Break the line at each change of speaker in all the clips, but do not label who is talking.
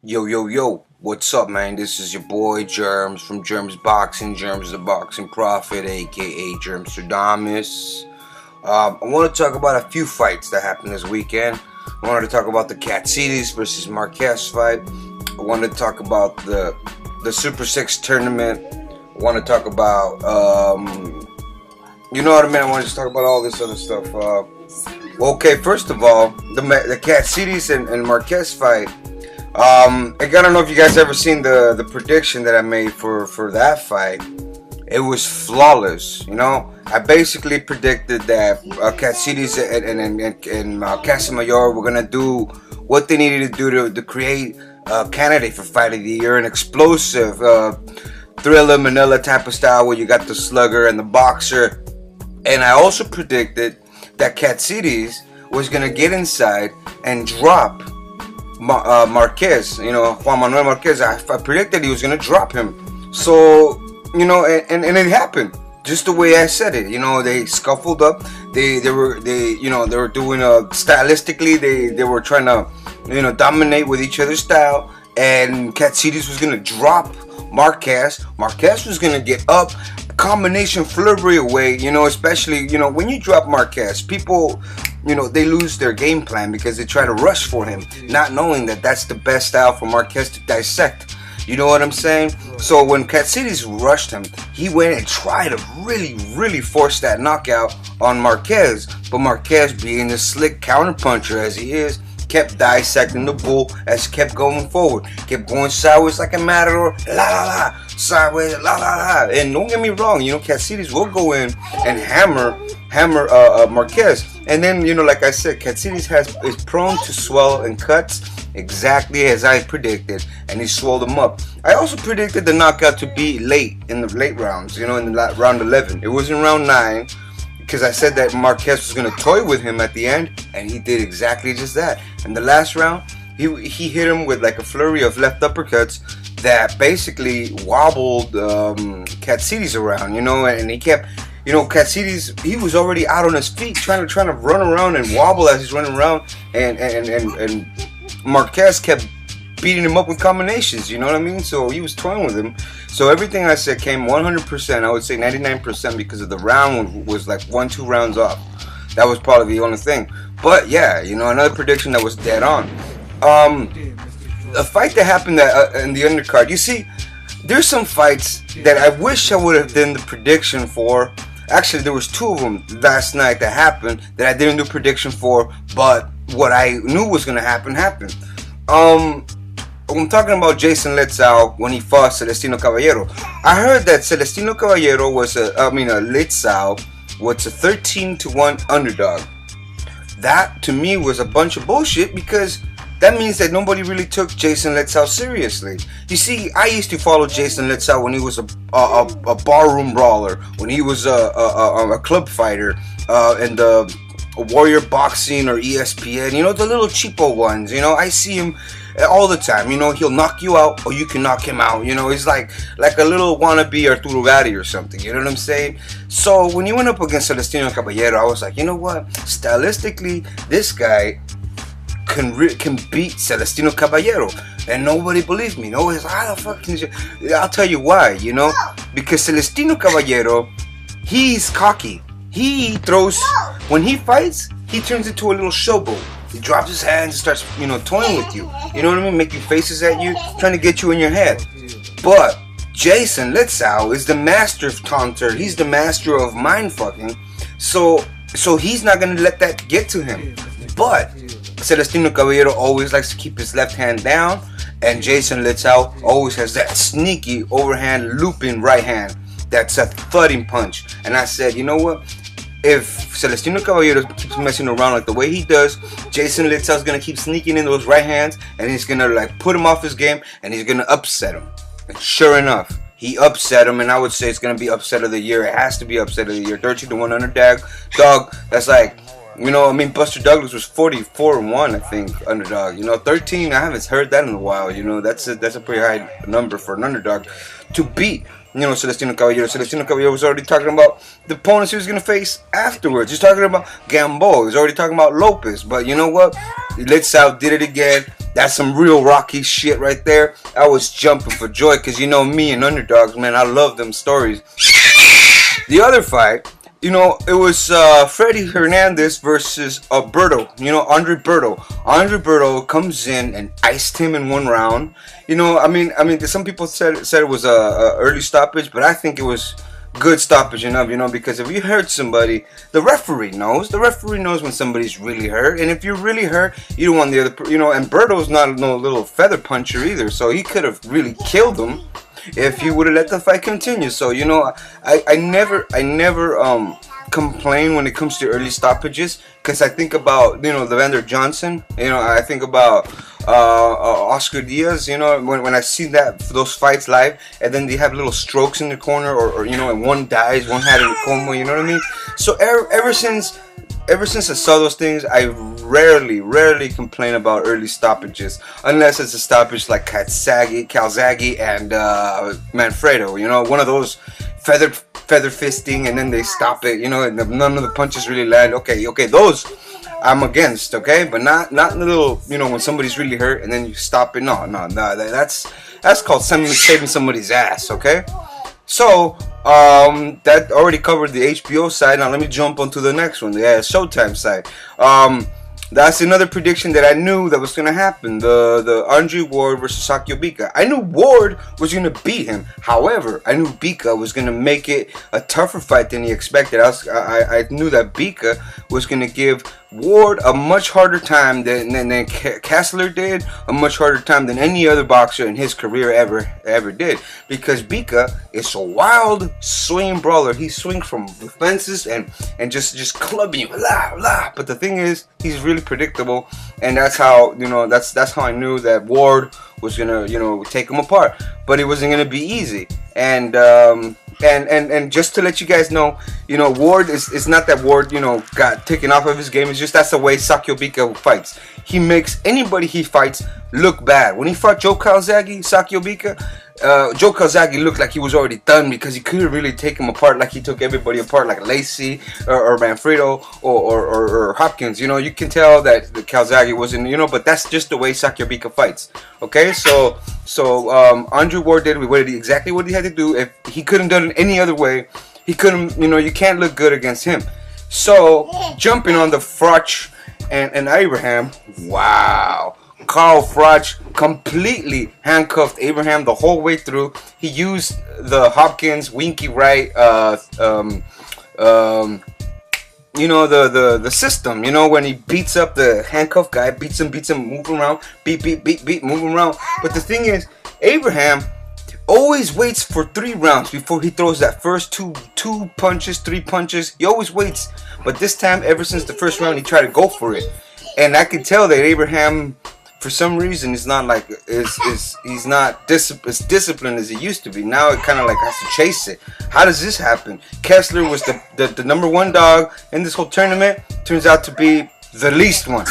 Yo, yo, yo, what's up, man? This is your boy JERMZ from JERMZ Boxing, JERMZ the Boxing Prophet, aka JERMZ. I want to talk about a few fights that happened this weekend. I wanted to talk about the Katsidis versus Marquez fight. I wanted to talk about the Super 6 tournament. I want to talk about, you know what I mean? I want to just talk about all this other stuff. Okay, first of all, the Katsidis and Marquez fight. I don't know if you guys ever seen the prediction that I made for that fight. It was flawless, you know. I basically predicted that Katsidis and Casamayor were gonna do what they needed to do to create a candidate for Fight of the Year, an explosive Thriller Manila type of style where you got the slugger and the boxer. And I also predicted that Katsidis was gonna get inside and drop Marquez, you know, Juan Manuel Marquez. I predicted he was gonna drop him. So, you know, and it happened just the way I said it. You know, they scuffled up. They were doing stylistically. They were trying to, you know, dominate with each other's style. And Katsidis was gonna drop Marquez. Marquez was gonna get up, combination flurry away. You know, especially, you know, when you drop Marquez, people, you know, they lose their game plan because they try to rush for him, not knowing that that's the best style for Marquez to dissect. You know what I'm saying? So when Katsidis rushed him, he went and tried to really force that knockout on Marquez. But Marquez, being the slick counterpuncher as he is, kept dissecting the bull as he kept going forward. Kept going sideways like a matador, sideways, And don't get me wrong, you know, Katsidis will go in and hammer Marquez. And then, you know, like I said, Katsidis is prone to swell and cuts exactly as I predicted, and he swelled them up. I also predicted the knockout to be late in the late rounds, you know, in the round 11. It was in round 9 because I said that Marquez was going to toy with him at the end, and he did exactly just that. In the last round, he hit him with like a flurry of left uppercuts that basically wobbled Katsidis around, you know, and he kept, you know, Katsidis, he was already out on his feet trying to run around and wobble as he's running around, and Marquez kept beating him up with combinations, you know what I mean? So he was toying with him. So everything I said came 100%, I would say 99%, because of the round was like 1-2 rounds off. That was probably the only thing. But yeah, you know, another prediction that was dead on. A fight that happened in the undercard. You see, there's some fights that I wish I would have done the prediction for. Actually, there was 2 of them last night that happened that I didn't do prediction for, but what I knew was going to happen happened. I'm talking about Jason Litzau when he fought Celestino Caballero. I heard that Celestino Caballero Litzau was a 13-1 underdog. That to me was a bunch of bullshit, because that means that nobody really took Jason Litzau seriously. You see, I used to follow Jason Litzau when he was a barroom brawler, when he was a club fighter, and the Warrior Boxing or ESPN, you know, the little cheapo ones. You know, I see him all the time. You know, he'll knock you out or you can knock him out. You know, he's like a little wannabe Arturo Gatti or something. You know what I'm saying? So when he went up against Celestino Caballero, I was like, you know what? Stylistically, this guy can beat Celestino Caballero, and nobody believes me. No, it's how the fuck can you? I'll tell you why. You know, because Celestino Caballero, he's cocky. He throws, when he fights, he turns into a little showboat. He drops his hands and starts, you know, toying with you. You know what I mean? Making faces at you, trying to get you in your head. But Jason Litzau is the master of taunter. He's the master of mind fucking. So he's not gonna let that get to him. But Celestino Caballero always likes to keep his left hand down, and Jason Litzau always has that sneaky overhand looping right hand. That's a thudding punch. And I said, you know what? If Celestino Caballero keeps messing around like the way he does, Jason Litzau's gonna keep sneaking in those right hands, and he's gonna like put him off his game, and he's gonna upset him. And sure enough, he upset him, and I would say it's gonna be upset of the year. It has to be upset of the year. 13-1 underdog. That's like, you know, I mean, Buster Douglas was 44-1, I think, underdog. You know, 13, I haven't heard that in a while. You know, that's a pretty high number for an underdog to beat. You know, Celestino Caballero. Celestino Caballero was already talking about the opponents he was going to face afterwards. He's talking about Gamboa. He's already talking about Lopez. But you know what? Litzau did it again. That's some real Rocky shit right there. I was jumping for joy because you know me and underdogs, man. I love them stories. The other fight, you know, it was Freddy Hernandez versus Berto. You know, Andre Berto. Andre Berto comes in and iced him in 1 round. You know, I mean, some people said it was a early stoppage, but I think it was good stoppage enough. You know, because if you hurt somebody, the referee knows. The referee knows when somebody's really hurt, and if you're really hurt, you don't want the other. You know, and Berto's not no little feather puncher either, so he could have really killed him if he would have let the fight continue. So you know, I never complain when it comes to early stoppages, because I think about, you know, Levander Johnson, you know, I think about Oscar Diaz, you know, when I see those fights live, and then they have little strokes in the corner, or you know, and one dies, one had a coma, you know what I mean? So ever since I saw those things, I rarely complain about early stoppages, unless it's a stoppage like Calzaghe and Manfredo, you know, one of those feather fisting, and then they stop it, you know, and none of the punches really land. Okay, those I'm against, okay, but not in the little, you know, when somebody's really hurt and then you stop it. No, that's called saving somebody's ass, okay? So that already covered the HBO side. Now let me jump onto the next one, the Showtime side. That's another prediction that I knew that was going to happen. The Andre Ward versus Sakio Bika. I knew Ward was going to beat him. However, I knew Bika was going to make it a tougher fight than he expected. I knew that Bika was going to give Ward a much harder time than Kessler did, a much harder time than any other boxer in his career ever did, because Bika is a wild swing brawler. He swings from the fences and just clubbing you, but the thing is, he's really predictable, and that's how, you know, that's how I knew that Ward was gonna, you know, take him apart, but it wasn't gonna be easy. And just to let you guys know, you know, Ward is not that Ward, you know, got taken off of his game. It's just that's the way Sakio Bika fights. He makes anybody he fights look bad. When he fought Joe Calzaghe, Sakio Bika, Joe Calzaghe looked like he was already done, because he couldn't really take him apart like he took everybody apart, like Lacey or Manfredo or Hopkins. You know, you can tell that the Calzaghe wasn't, you know, but that's just the way Sakio Bika fights. Okay, so Andre Ward did exactly what he had to do. If he couldn't done it any other way, he couldn't, you know, you can't look good against him. So jumping on the Froch and Abraham, wow. Carl Froch completely handcuffed Abraham the whole way through. He used the Hopkins winky right, you know, the system. You know, when he beats up the handcuffed guy, beats him, move him around, beat, move him around. But the thing is, Abraham always waits for 3 rounds before he throws that first two punches, 3 punches. He always waits. But this time, ever since the first round, he tried to go for it, and I could tell that Abraham, for some reason, he's not like he's not as disciplined as he used to be. Now it kind of like has to chase it. How does this happen? Kessler was the #1 dog in this whole tournament. Turns out to be the least one.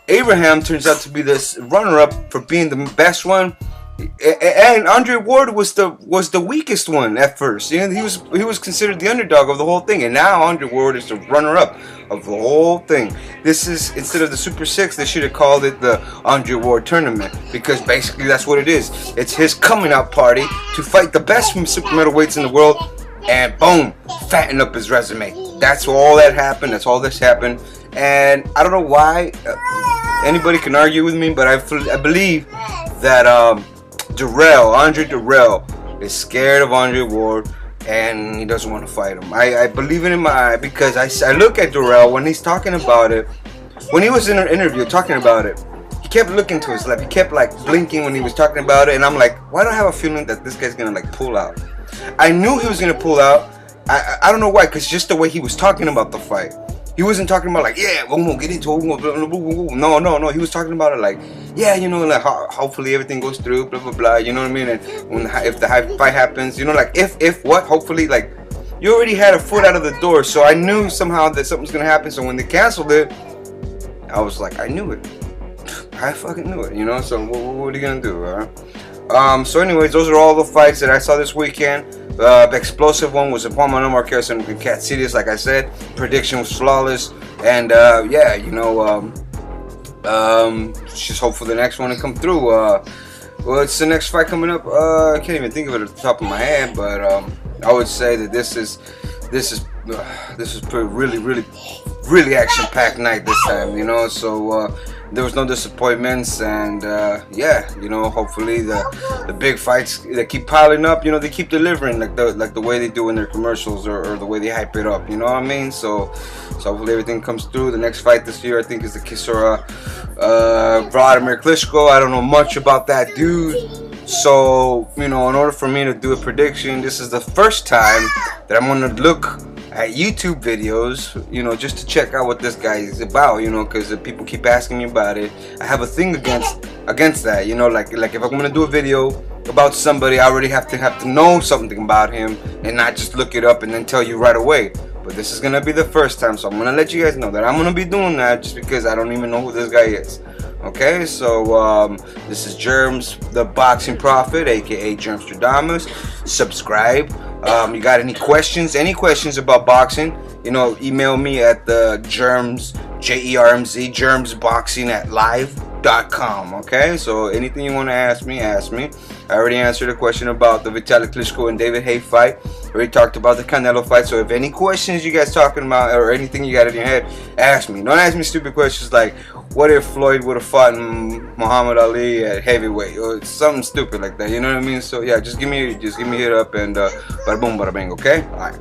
Abraham turns out to be this runner-up for being the best one. And Andre Ward was the weakest one at first. You know, he was considered the underdog of the whole thing, and now Andre Ward is the runner-up of the whole thing. This is, instead of the Super 6, they should have called it the Andre Ward tournament, because basically that's what it is. It's his coming out party to fight the best from super middleweights in the world, and boom, fatten up his resume. That's all that happened. That's all this happened, and I don't know why anybody can argue with me, but I believe that Andre Dirrell is scared of Andre Ward, and he doesn't want to fight him. I believe it in my eye, because I look at Dirrell when he's talking about it. When he was in an interview talking about it, he kept looking to his left. He kept like blinking when he was talking about it, and I'm like, why do I have a feeling that this guy's gonna like pull out? I knew he was gonna pull out. I don't know why, because just the way he was talking about the fight. He wasn't talking about like, yeah, we're gonna get into it. No. He was talking about it like, yeah, you know, like hopefully everything goes through, blah blah blah. You know what I mean? And if the fight happens, you know, like if what, hopefully, like you already had a foot out of the door. So I knew somehow that something's gonna happen. So when they canceled it, I was like, I knew it. I fucking knew it. You know. So what are you gonna do? So anyways, those are all the fights that I saw this weekend. The explosive one was Juan Manuel Marquez and Katsidis, like I said. Prediction was flawless, and yeah, you know, Just hope for the next one to come through. What's the next fight coming up? I can't even think of it at the top of my head, but I would say that this is really action-packed night this time, you know. So there was no disappointments, and yeah, you know, hopefully the big fights that keep piling up, you know, they keep delivering like the way they do in their commercials, or the way they hype it up, you know what I mean? So hopefully everything comes through. The next fight this year, I think, is the Kisora Vladimir Klitschko. I don't know much about that dude. So, you know, in order for me to do a prediction, this is the first time that I'm going to look at YouTube videos, you know, just to check out what this guy is about, you know, because people keep asking me about it. I have a thing against that, you know, like if I'm going to do a video about somebody, I already have to know something about him and not just look it up and then tell you right away. But this is going to be the first time, so I'm going to let you guys know that I'm going to be doing that just because I don't even know who this guy is. Okay, so this is JERMZ the Boxing Prophet, aka JERMZ. Subscribe. You got any questions about boxing, you know, email me at the JERMZ, JERMZ, JERMZ Boxing at live.com. Okay, so anything you want to ask me, ask me. I already answered a question about the Vitaly Klitschko and David Haye fight. I already talked about the Canelo fight. So if any questions you guys talking about, or anything you got in your head, ask me. Don't ask me stupid questions like, what if Floyd would have fought Muhammad Ali at heavyweight, or something stupid like that, you know what I mean? So yeah, just give me a hit up, and bada boom, bada bang. Okay, all right.